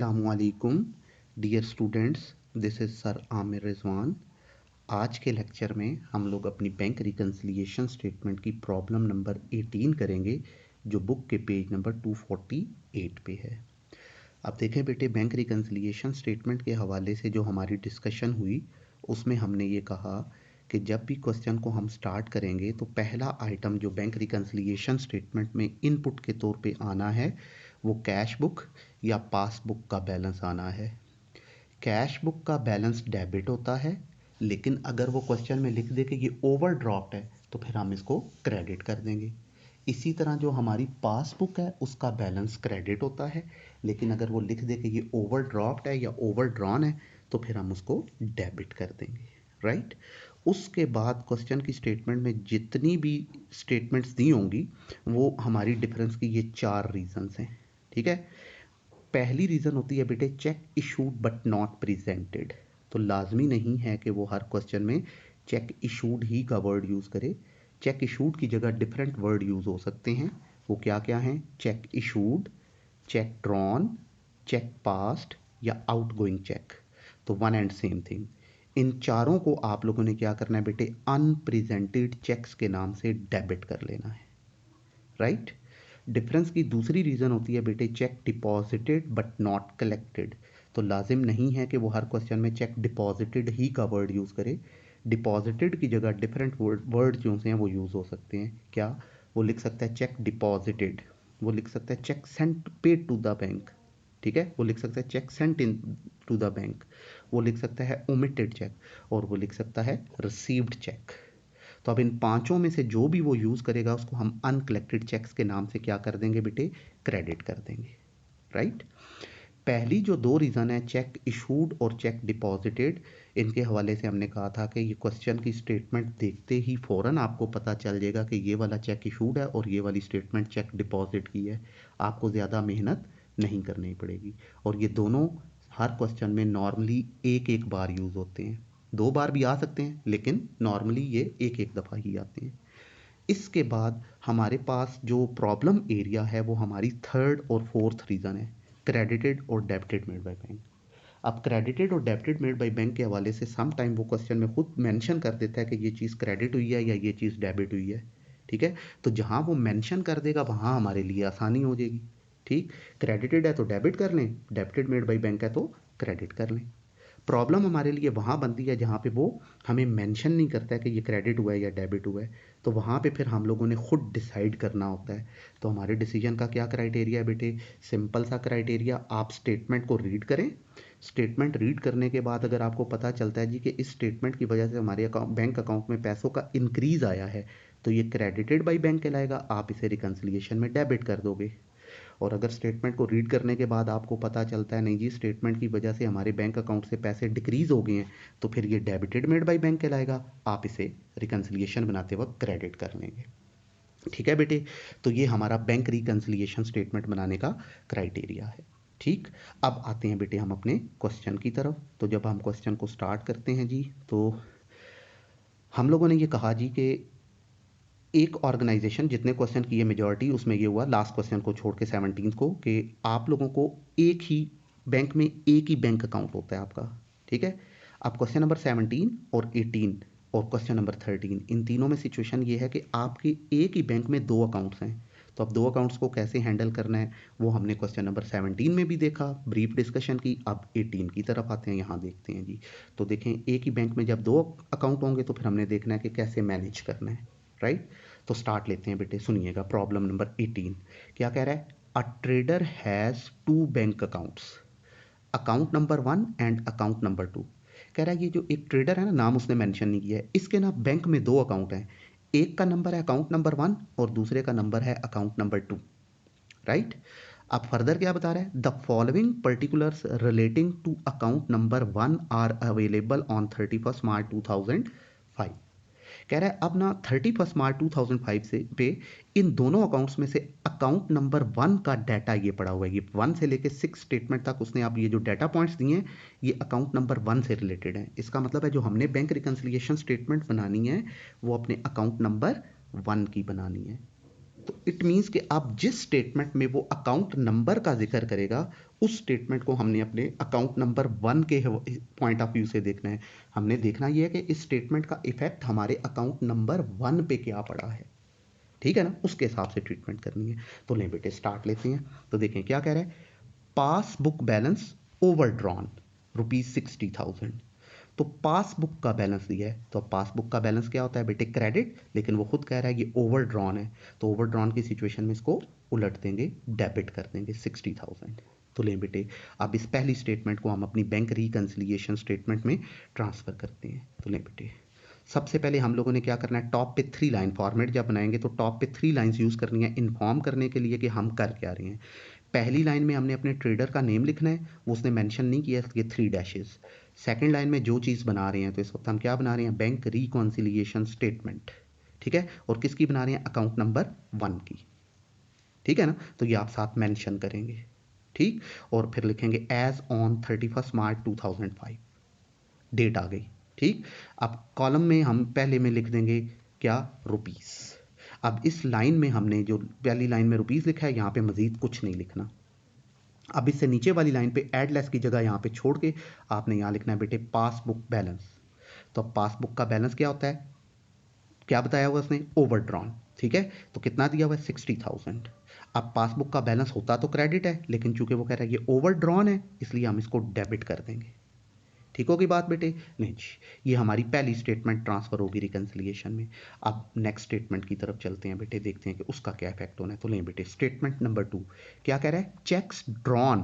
अस्सलामुअलैकुम dear students, this is sir Aamir Rizwan. आज के लेक्चर में हम लोग अपनी बैंक रिकन्सिलिएशन स्टेटमेंट की प्रॉब्लम नंबर 18 करेंगे, जो बुक के पेज नंबर 248 पे है। अब देखें बेटे, बैंक रिकन्सिलिएशन स्टेटमेंट के हवाले से जो हमारी डिस्कशन हुई उसमें हमने ये कहा कि जब भी क्वेश्चन को हम स्टार्ट करेंगे तो पहला आइटम जो बैंक रिकन्सिलिएशन स्टेटमेंट में इनपुट के तौर पे आना है वो कैश बुक या पासबुक का बैलेंस आना है। कैश बुक का बैलेंस डेबिट होता है, लेकिन अगर वो क्वेश्चन में लिख दे कि ये ओवरड्राफ्ट है तो फिर हम इसको क्रेडिट कर देंगे। इसी तरह जो हमारी पासबुक है उसका बैलेंस क्रेडिट होता है, लेकिन अगर वो लिख दे कि ये ओवरड्राफ्ट है या ओवरड्रॉन है तो फिर हम उसको डेबिट कर देंगे, राइट। उसके बाद क्वेश्चन की स्टेटमेंट में जितनी भी स्टेटमेंट्स दी होंगी वो हमारी डिफरेंस की ये 4 रीजंस हैं, ठीक है। पहली रीज़न होती है बेटे check issued but not presented. तो लाजमी नहीं है कि वो हर क्वेश्चन में चेक इशूड ही का वर्ड यूज़ करे। चेक इशूड की जगह डिफरेंट वर्ड यूज़ हो सकते हैं। वो क्या क्या हैं? Cheque issued, cheque drawn, cheque passed या आउटगोइंग चेक। तो वन एंड सेम थिंग। इन चारों को आप लोगों ने क्या करना है बेटे? अनप्रेजेंटेड चेक्स के नाम से डेबिट कर लेना है, राइट। डिफरेंस की दूसरी रीज़न होती है बेटे check deposited but not collected. तो लाजिम नहीं है कि वो हर क्वेश्चन में चेक डिपॉजिटेड ही का वर्ड यूज़ करे। डिपॉजिटेड की जगह डिफरेंट वर्ड जो हैं वो यूज़ हो सकते हैं। क्या? वो लिख सकता है चेक डिपॉजिटेड, वो लिख सकता है cheque sent paid to the bank, ठीक है। वो लिख सकता है cheque sent in to the bank, वो लिख सकता है ओमिटेड चेक, और वो लिख सकता है रिसीव्ड चेक। तो अब इन पांचों में से जो भी वो यूज़ करेगा उसको हम अनकलेक्टेड चेक्स के नाम से क्या कर देंगे बेटे? क्रेडिट कर देंगे, राइट। पहली जो 2 रीज़न है चेक इशूड और चेक डिपॉजिटेड, इनके हवाले से हमने कहा था कि ये क्वेश्चन की स्टेटमेंट देखते ही फ़ौरन आपको पता चल जाएगा कि ये वाला चेक इशूड है और ये वाली स्टेटमेंट चेक डिपॉजिट की है। आपको ज़्यादा मेहनत नहीं करनी पड़ेगी, और ये दोनों हर क्वेश्चन में नॉर्मली एक एक बार यूज़ होते हैं। 2 बार भी आ सकते हैं, लेकिन नॉर्मली ये एक एक दफ़ा ही आते हैं। इसके बाद हमारे पास जो प्रॉब्लम एरिया है वो हमारी थर्ड और फोर्थ रीज़न है, क्रेडिटेड और डेबिटेड मेड बाय बैंक। अब क्रेडिटेड और डेबिटेड मेड बाय बैंक के हवाले से सम टाइम वो क्वेश्चन में खुद मेंशन कर देता है कि ये चीज़ क्रेडिट हुई है या ये चीज़ डेबिट हुई है, ठीक है। तो जहाँ वो मेंशन कर देगा वहाँ हमारे लिए आसानी हो जाएगी, ठीक। क्रेडिटेड है तो डेबिट कर लें, डेबिटेड मेड बाय बैंक है तो क्रेडिट कर लें। प्रॉब्लम हमारे लिए वहाँ बनती है जहाँ पे वो हमें मेंशन नहीं करता है कि ये क्रेडिट हुआ है या डेबिट हुआ है, तो वहाँ पे फिर हम लोगों ने खुद डिसाइड करना होता है। तो हमारे डिसीजन का क्या क्राइटेरिया है बेटे? सिंपल सा क्राइटेरिया, आप स्टेटमेंट को रीड करें। स्टेटमेंट रीड करने के बाद अगर आपको पता चलता है जी कि इस स्टेटमेंट की वजह से हमारे बैंक अकाउंट में पैसों का इंक्रीज आया है, तो ये क्रेडिटेड बाई बैंक कहलाएगा, आप इसे रिकन्सिलिएशन में डेबिट कर दोगे। और अगर स्टेटमेंट को रीड करने के बाद आपको पता चलता है नहीं जी स्टेटमेंट की वजह से हमारे बैंक अकाउंट से पैसे डिक्रीज हो गए हैं, तो फिर ये डेबिटेड मेड बाई बैंक कहलाएगा, आप इसे रिकन्सिलिएशन बनाते वक्त क्रेडिट कर लेंगे, ठीक है बेटे। तो ये हमारा बैंक रिकन्सिलिएशन स्टेटमेंट बनाने का क्राइटेरिया है, ठीक। अब आते हैं बेटे हम अपने क्वेश्चन की तरफ। तो जब हम क्वेश्चन को स्टार्ट करते हैं जी, तो हम लोगों ने ये कहा जी कि एक ऑर्गेनाइजेशन जितने क्वेश्चन की ये मेजॉरिटी उसमें ये हुआ लास्ट क्वेश्चन को छोड़ के 17 को, कि आप लोगों को एक ही बैंक में एक ही बैंक अकाउंट होता है आपका, ठीक है। अब क्वेश्चन नंबर 17 और 18 और क्वेश्चन नंबर 13, इन तीनों में सिचुएशन ये है कि आपके एक ही बैंक में 2 अकाउंट्स हैं। तो अब 2 अकाउंट्स को कैसे हैंडल करना है वो हमने क्वेश्चन नंबर 17 में भी देखा, ब्रीफ डिस्कशन की। अब 18 की तरफ आते हैं, यहाँ देखते हैं जी। तो देखें, एक ही बैंक में जब 2 अकाउंट होंगे तो फिर हमने देखना है कि कैसे मैनेज करना है, राइट। तो स्टार्ट लेते हैं बेटे, सुनिएगा प्रॉब्लम नंबर 18 क्या कह रहा है। A trader has 2 bank accounts, account number 1 and account number 2। कह रहा है ये जो एक ट्रेडर है ना, नाम उसने मेंशन नहीं किया है, इसके ना बैंक में 2 अकाउंट हैं। एक का नंबर है अकाउंट नंबर 1 और दूसरे का नंबर है अकाउंट नंबर 2, राइट। अब फर्दर क्या बता रहा है, the following particulars relating to account number 1 are available on 31 March 2005। कह रहा है अब ना 31 मार्च 2005 से पे इन दोनों अकाउंट्स में से अकाउंट नंबर 1 का डाटा ये पड़ा हुआ है। ये 1 से लेके 6 स्टेटमेंट तक उसने अब ये जो डाटा पॉइंट्स दिए हैं ये अकाउंट नंबर 1 से रिलेटेड है। इसका मतलब है जो हमने बैंक रिकन्सिलिएशन स्टेटमेंट बनानी है वो अपने अकाउंट नंबर 1 की बनानी है। तो इट मीन्स कि आप जिस स्टेटमेंट में वो अकाउंट नंबर का जिक्र करेगा उस स्टेटमेंट को हमने अपने अकाउंट नंबर 1 के पॉइंट ऑफ व्यू से देखना है। हमने देखना ये है कि इस स्टेटमेंट का इफेक्ट हमारे अकाउंट नंबर 1 पे क्या पड़ा है, ठीक है ना, उसके हिसाब से ट्रीटमेंट करनी है। तो लें बेटे स्टार्ट लेते हैं। तो देखें क्या कह रहा है, पासबुक बैलेंस ओवरड्रॉन ₹60,000। तो पासबुक का बैलेंस दिया है, तो पासबुक का बैलेंस क्या होता है बेटे, क्रेडिट, लेकिन वो खुद कह रहा है ये ओवरड्रॉन है, तो ओवरड्रॉन की सिचुएशन में इसको उलट देंगे, डेबिट कर देंगे 60,000। तो लें बेटे अब इस पहली स्टेटमेंट को हम अपनी बैंक रिकंसिलिएशन स्टेटमेंट में ट्रांसफर करते हैं। तो लें बेटे सबसे पहले हम लोगों ने क्या करना है, टॉप पे 3 लाइन फॉर्मेट जब बनाएंगे तो टॉप पे 3 लाइंस यूज़ करनी है इन्फॉर्म करने के लिए कि हम कर क्या रहे हैं। पहली लाइन में हमने अपने ट्रेडर का नेम लिखना है, वो उसने मेंशन नहीं किया इसलिए 3 डैशेस। सेकंड लाइन में जो चीज़ बना रहे हैं, तो इस वक्त हम क्या बना रहे हैं, बैंक रिकॉन्सिलिएशन स्टेटमेंट, ठीक है, और किसकी बना रहे हैं, अकाउंट नंबर 1 की, ठीक है ना। तो ये आप साथ मेंशन करेंगे, ठीक, और फिर लिखेंगे एज ऑन 31 मार्च 2005, डेट आ गई, ठीक। अब कॉलम में हम पहले में लिख देंगे क्या, रुपीस। अब इस लाइन में हमने जो पहली लाइन में रुपीस लिखा है यहाँ पे मजीद कुछ नहीं लिखना। अब इससे नीचे वाली लाइन पे एड लेस की जगह यहाँ पे छोड़ के आपने यहाँ लिखना है बेटे पासबुक बैलेंस। तो पासबुक का बैलेंस क्या होता है, क्या बताया हुआ उसने, ओवरड्रॉन, ठीक है, तो कितना दिया हुआ है 60,000। अब पासबुक का बैलेंस होता तो क्रेडिट है, लेकिन चूंकि वो कह रहा है ये ओवरड्रॉन है इसलिए हम इसको डेबिट कर देंगे, ठीक होगी बात बेटे। नहीं जी, ये हमारी पहली स्टेटमेंट ट्रांसफर होगी रिकंसिलिएशन में। अब नेक्स्ट स्टेटमेंट की तरफ चलते हैं बेटे, देखते हैं कि उसका क्या इफेक्ट होना है। तो लें बेटे स्टेटमेंट नंबर 2 क्या कह रहा है, cheques drawn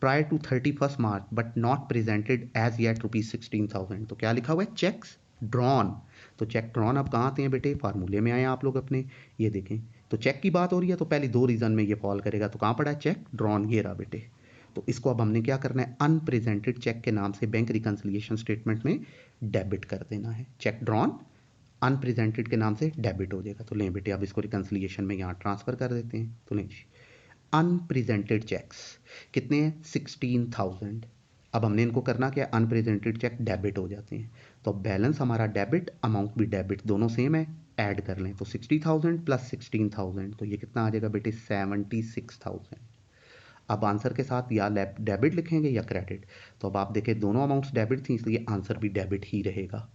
prior to 31 March but not presented as yet ₹16,000। तो क्या लिखा हुआ है, चेक्स ड्रॉन। तो चेक ड्रॉन अब कहाँ आते हैं बेटे, फार्मूले में आए आप लोग अपने, ये देखें तो चेक की बात हो रही है तो पहले 2 रीजन में ये फॉल करेगा, तो कहाँ पड़ा है, चेक ड्रॉन, ये रहा बेटे। तो इसको अब हमने क्या करना है, अनप्रेजेंटेड चेक के नाम से बैंक रिकंसिलिएशन स्टेटमेंट में डेबिट कर देना है। चेक ड्रॉन अनप्रेजेंटेड के नाम से डेबिट हो जाएगा। तो लें बेटे अब इसको रिकंसिलिएशन में यहाँ ट्रांसफर कर देते हैं। तो लें जी, अनप्रेजेंटेड चेक्स कितने हैं, 16,000। अब हमने इनको करना क्या, अनप्रेजेंटेड चेक डेबिट हो जाते हैं, तो बैलेंस हमारा डेबिट, अमाउंट भी डेबिट, दोनों सेम है, ऐड कर लें तो 60,000 प्लस 16,000, तो ये कितना आ जाएगा बेटे, 76,000। अब आंसर के साथ या डेबिट लिखेंगे या क्रेडिट, तो अब आप देखें दोनों अमाउंट्स डेबिट थी इसलिए आंसर भी डेबिट ही रहेगा,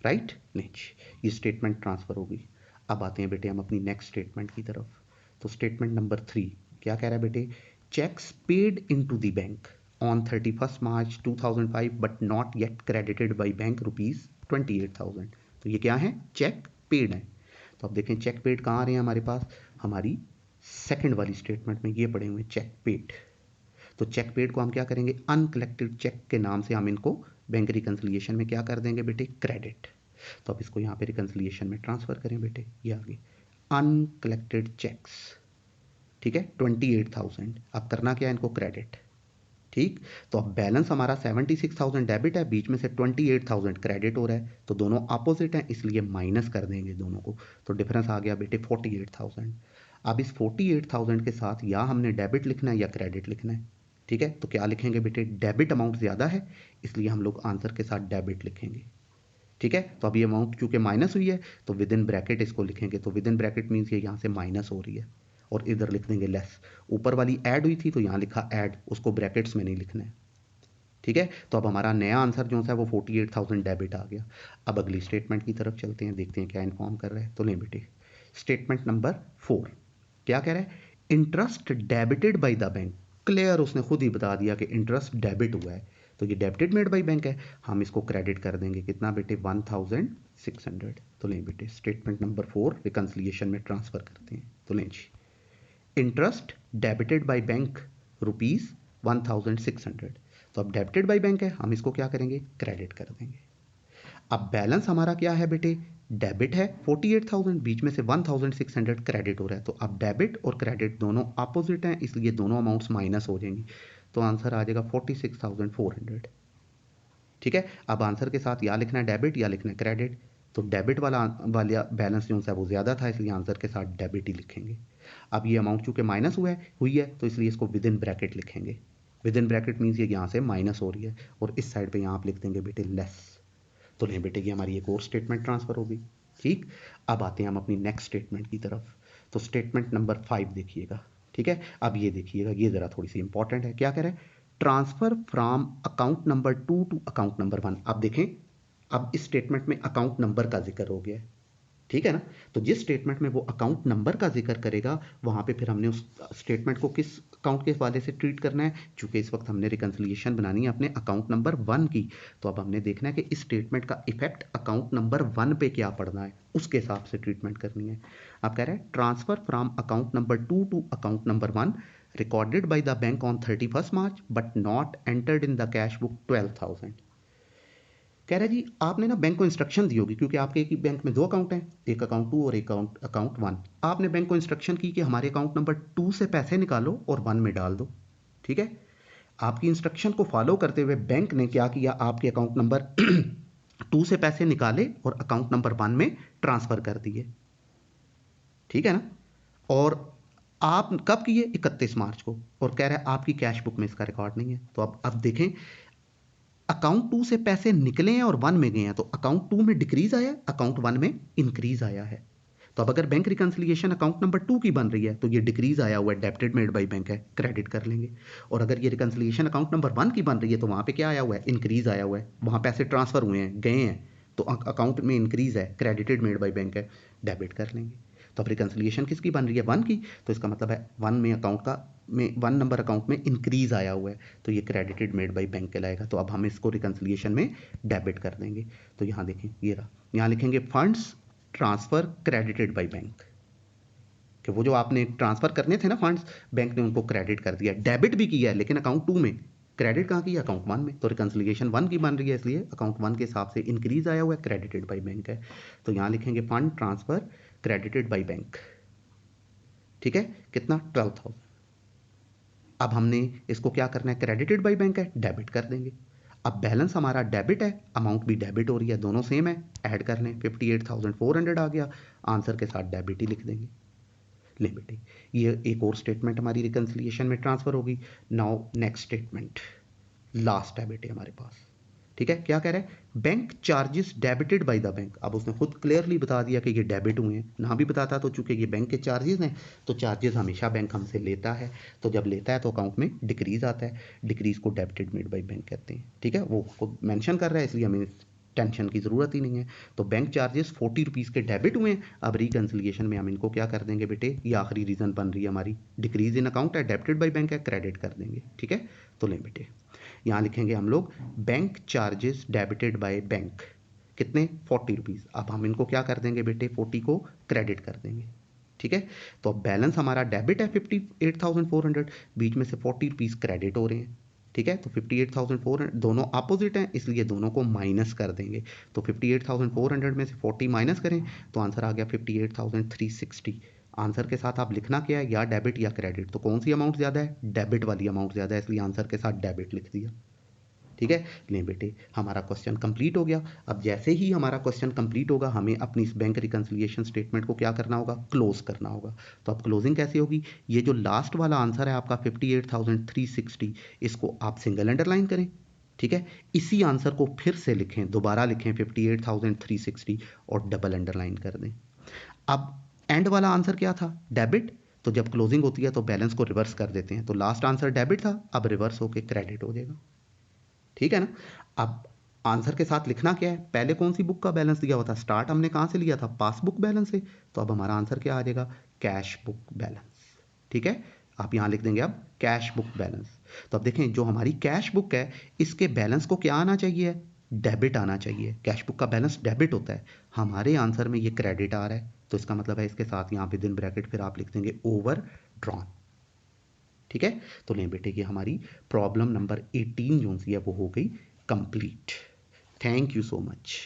राइट। नेक्स्ट ये स्टेटमेंट ट्रांसफर होगी। अब आते हैं बेटे हम अपनी नेक्स्ट स्टेटमेंट की तरफ। तो स्टेटमेंट नंबर 3 क्या कह रहा है बेटे, checks paid into the bank on 31 March 2005 but not yet credited by bank ₹28,000। तो ये क्या है, चेक पेड है। तो अब देखें चेक पेड कहाँ आ रहे हैं हमारे पास, हमारी सेकंड वाली स्टेटमेंट में ये पड़े हुए चेक पेड। तो चेक पेड को हम क्या करेंगे, अनकलेक्टेड चेक के नाम से हम इनको बैंक रिकंसिलिएशन में क्या कर देंगे बेटे, क्रेडिट। तो अब इसको यहाँ पे रिकंसिलिएशन में ट्रांसफर करें बेटे, ये आगे अनकलेक्टेड चेक्स, ठीक है, 28,000। अब करना क्या है, इनको क्रेडिट, ठीक। तो अब बैलेंस हमारा 76,000 डेबिट है, बीच में से 28,000 क्रेडिट हो रहा है, तो दोनों अपोजिट हैं इसलिए माइनस कर देंगे दोनों को, तो डिफरेंस आ गया बेटे 48,000। अब इस 48,000 के साथ या हमने डेबिट लिखना है या क्रेडिट लिखना है, ठीक है। तो क्या लिखेंगे बेटे, डेबिट अमाउंट ज़्यादा है इसलिए हम लोग आंसर के साथ डेबिट लिखेंगे, ठीक है। तो अब ये अमाउंट चूंकि माइनस हुई है तो विद इन ब्रैकेट इसको लिखेंगे, तो विद इन ब्रैकेट मीन्स ये यहाँ से माइनस हो रही है और इधर लिख देंगे लेस। ऊपर वाली ऐड हुई थी तो यहाँ लिखा ऐड, उसको ब्रैकेट्स में नहीं लिखना है, ठीक है। तो अब हमारा नया आंसर जो है वो 48,000 डेबिट आ गया। अब अगली स्टेटमेंट की तरफ चलते हैं, देखते हैं क्या इन्फॉर्म कर रहा है। तो लें बेटे स्टेटमेंट नंबर 4 क्या कह रहा है, interest debited bye the bank, clear उसने खुद ही बता दिया कि इंटरेस्ट डेबिट हुआ है, तो ये डेबिटेड मेड बाय बैंक है, हम इसको क्रेडिट कर देंगे, कितना बेटे, 1,600। तो लें बेटे स्टेटमेंट नंबर 4 रिकंसिलिएशन में ट्रांसफर करते हैं। तो लें जी, इंटरेस्ट डेबिटेड बाय बैंक ₹1,600। तो अब डेबिटेड बाय बैंक है, हम इसको क्या करेंगे, क्रेडिट कर देंगे। अब बैलेंस हमारा क्या है बेटे, डेबिट है 48,000, बीच में से 1,600 क्रेडिट हो रहा है, तो अब डेबिट और क्रेडिट दोनों अपोजिट हैं इसलिए दोनों अमाउंट्स माइनस हो जाएंगी, तो आंसर आ जाएगा 46,400, ठीक है। अब आंसर के साथ या लिखना है डेबिट या लिखना है क्रेडिट, तो डेबिट वाला बैलेंस जो है वो ज़्यादा था इसलिए आंसर के साथ डेबिट ही लिखेंगे। अब ये अमाउंट चूंकि माइनस हुई है तो इसलिए इसको विद इन ब्रैकेट लिखेंगे, विद इन ब्रैकेट मीन्स ये यहाँ से माइनस हो रही है और इस साइड पे यहाँ आप लिख देंगे बेटे लेस। तो लें बेटे ये हमारी एक और स्टेटमेंट ट्रांसफर होगी, ठीक। अब आते हैं हम अपनी नेक्स्ट स्टेटमेंट की तरफ। तो स्टेटमेंट नंबर 5 देखिएगा, ठीक है। अब ये देखिएगा, ये ज़रा थोड़ी सी इंपॉर्टेंट है। क्या कह रहा है? Transfer from account number 2 to account number 1। अब देखें, अब इस स्टेटमेंट में अकाउंट नंबर का जिक्र हो गया है, ठीक है ना। तो जिस स्टेटमेंट में वो अकाउंट नंबर का जिक्र करेगा, वहां पे फिर हमने उस स्टेटमेंट को किस अकाउंट के हवाले से ट्रीट करना है। चूंकि इस वक्त हमने रिकंसिलिएशन बनानी है अपने अकाउंट नंबर 1 की, तो अब हमने देखना है कि इस स्टेटमेंट का इफेक्ट अकाउंट नंबर 1 पे क्या पड़ना है, उसके हिसाब से ट्रीटमेंट करनी है। आप कह रहे हैं transfer from account number 2 to account number 1 recorded by the bank on 31 March but not entered in the cash book 12,000। कह रहा है जी, आपने ना बैंक को इंस्ट्रक्शन दी होगी, क्योंकि आपके एक ही बैंक में 2 अकाउंट हैं, एक अकाउंट 2 और एक अकाउंट 1। आपने बैंक को इंस्ट्रक्शन की कि हमारे अकाउंट नंबर 2 से पैसे निकालो और 1 में डाल दो, ठीक है। आपकी इंस्ट्रक्शन को फॉलो करते हुए बैंक ने क्या किया, आपके अकाउंट नंबर 2 से पैसे निकाले और अकाउंट नंबर 1 में ट्रांसफर कर दिए, ठीक है ना। और आप कब किए? 31 मार्च को। और कह रहा है आपकी कैश बुक में इसका रिकॉर्ड नहीं है। तो अब देखें, अकाउंट 2 से पैसे निकले हैं और 1 में गए हैं, तो अकाउंट 2 में डिक्रीज आया, अकाउंट 1 में इंक्रीज आया है। तो अब अगर बैंक रिकंसिलिएशन अकाउंट नंबर 2 की बन रही है, तो ये डिक्रीज आया हुआ है, डेबिटेड मेड बाय बैंक है, क्रेडिट कर लेंगे। और अगर ये रिकंसिलिएशन अकाउंट नंबर 1 की बन रही है, तो वहां पे क्या आया हुआ है? इंक्रीज आया हुआ है, वहां पैसे ट्रांसफर हुए हैं, गए हैं, तो अकाउंट में इंक्रीज है, क्रेडिटेड मेड बाय बैंक है, डेबिट कर लेंगे। तो अब रिकंसिलिएशन किसकी बन रही है? 1 की। तो इसका मतलब है 1 में अकाउंट का में 1 नंबर अकाउंट में इंक्रीज आया हुआ है, तो ये क्रेडिटेड मेड बाय बैंक कहलाएगा। तो अब हम इसको रिकंसिलिएशन में डेबिट कर देंगे। तो यहाँ देखें, ये रहा, यहाँ लिखेंगे funds transfer credited by bank, कि वो जो आपने ट्रांसफर करने थे ना फंड्स, बैंक ने उनको क्रेडिट कर दिया, डेबिट भी किया है, लेकिन अकाउंट 2 में, क्रेडिट कहाँ किया? अकाउंट 1 में। तो रिकंसिलिएशन 1 की बन रही है, इसलिए अकाउंट 1 के हिसाब से इंक्रीज आया हुआ है, क्रेडिटेड बाय बैंक है। तो यहाँ लिखेंगे fund transfer credited by bank, ठीक है। कितना? 12,000। अब हमने इसको क्या करना है? क्रेडिटेड बाय बैंक है, डेबिट कर देंगे। अब बैलेंस हमारा डेबिट है, अमाउंट भी डेबिट हो रही है, दोनों सेम है, ऐड कर लें, 58,400 आ गया, आंसर के साथ डेबिट ही लिख देंगे। ले बेटे, ये एक और स्टेटमेंट हमारी रिकंसिलिएशन में ट्रांसफर होगी। नाउ नेक्स्ट स्टेटमेंट, लास्ट है बेटे हमारे पास, ठीक है। क्या कह रहा है? Bank charges debited bye the bank. अब उसने खुद क्लियरली बता दिया कि ये डेबिट हुए हैं, ना भी बताता तो चूंकि ये बैंक के चार्जेस हैं, तो चार्जेस हमेशा बैंक हमसे लेता है, तो जब लेता है तो अकाउंट में डिक्रीज आता है, डिक्रीज को डेबिटेड मेड बाय बैंक कहते हैं, ठीक है। वो खुद मेंशन कर रहा है, इसलिए हमें टेंशन की ज़रूरत ही नहीं है। तो बैंक चार्जेस 40 रुपीज़ के डेबिट हुए हैं। अब रिकंसिलिएशन में हम इनको क्या कर देंगे बेटे, ये आखिरी रीज़न बन रही है हमारी, डिक्रीज इन अकाउंट है, डेबिटेड बाय बैंक है, क्रेडिट कर देंगे, ठीक है। तो लें बेटे, यहाँ लिखेंगे हम लोग bank charges debited by bank, कितने? 40 रुपीज़। अब हम इनको क्या कर देंगे बेटे, 40 को क्रेडिट कर देंगे, ठीक है। तो अब बैलेंस हमारा डेबिट है 58,400, बीच में से 40 रुपीज़ क्रेडिट हो रहे हैं, ठीक है। तो 58,400 दोनों अपोजिट हैं, इसलिए दोनों को माइनस कर देंगे। तो 58,400 में से 40 माइनस करें तो आंसर आ गया 58,360। आंसर के साथ आप लिखना क्या है, या डेबिट या क्रेडिट। तो कौन सी अमाउंट ज़्यादा है? डेबिट वाली अमाउंट ज़्यादा है, इसलिए आंसर के साथ डेबिट लिख दिया, ठीक है। लें बेटे, हमारा क्वेश्चन कंप्लीट हो गया। अब जैसे ही हमारा क्वेश्चन कंप्लीट होगा, हमें अपनी इस बैंक रिकंसिलिएशन स्टेटमेंट को क्या करना होगा? क्लोज करना होगा। तो अब क्लोजिंग कैसे होगी? ये जो लास्ट वाला आंसर है आपका 58,360, इसको आप सिंगल अंडरलाइन करें, ठीक है। इसी आंसर को फिर से लिखें, दोबारा लिखें 58,360 और डबल अंडरलाइन कर दें। अब एंड वाला आंसर क्या था? डेबिट। तो जब क्लोजिंग होती है तो बैलेंस को रिवर्स कर देते हैं, तो लास्ट आंसर डेबिट था, अब रिवर्स होके क्रेडिट हो जाएगा, ठीक है ना। अब आंसर के साथ लिखना क्या है? पहले कौन सी बुक का बैलेंस दिया हुआ था? स्टार्ट हमने कहां से लिया था? पासबुक बैलेंस से। तो अब हमारा आंसर क्या आ जाएगा? कैश बुक बैलेंस, ठीक है। आप यहां लिख देंगे अब कैश बुक बैलेंस। तो अब देखें, जो हमारी कैश बुक है, इसके बैलेंस को क्या आना चाहिए? डेबिट आना चाहिए। कैश बुक का बैलेंस डेबिट होता है, हमारे आंसर में ये क्रेडिट आ रहा है, तो इसका मतलब है इसके साथ यहाँ विद इन ब्रैकेट फिर आप लिख देंगे ओवर ड्रॉन, ठीक है। तो लें बेटे, कि हमारी प्रॉब्लम नंबर 18 जो सी है वो हो गई complete. Thank you so much.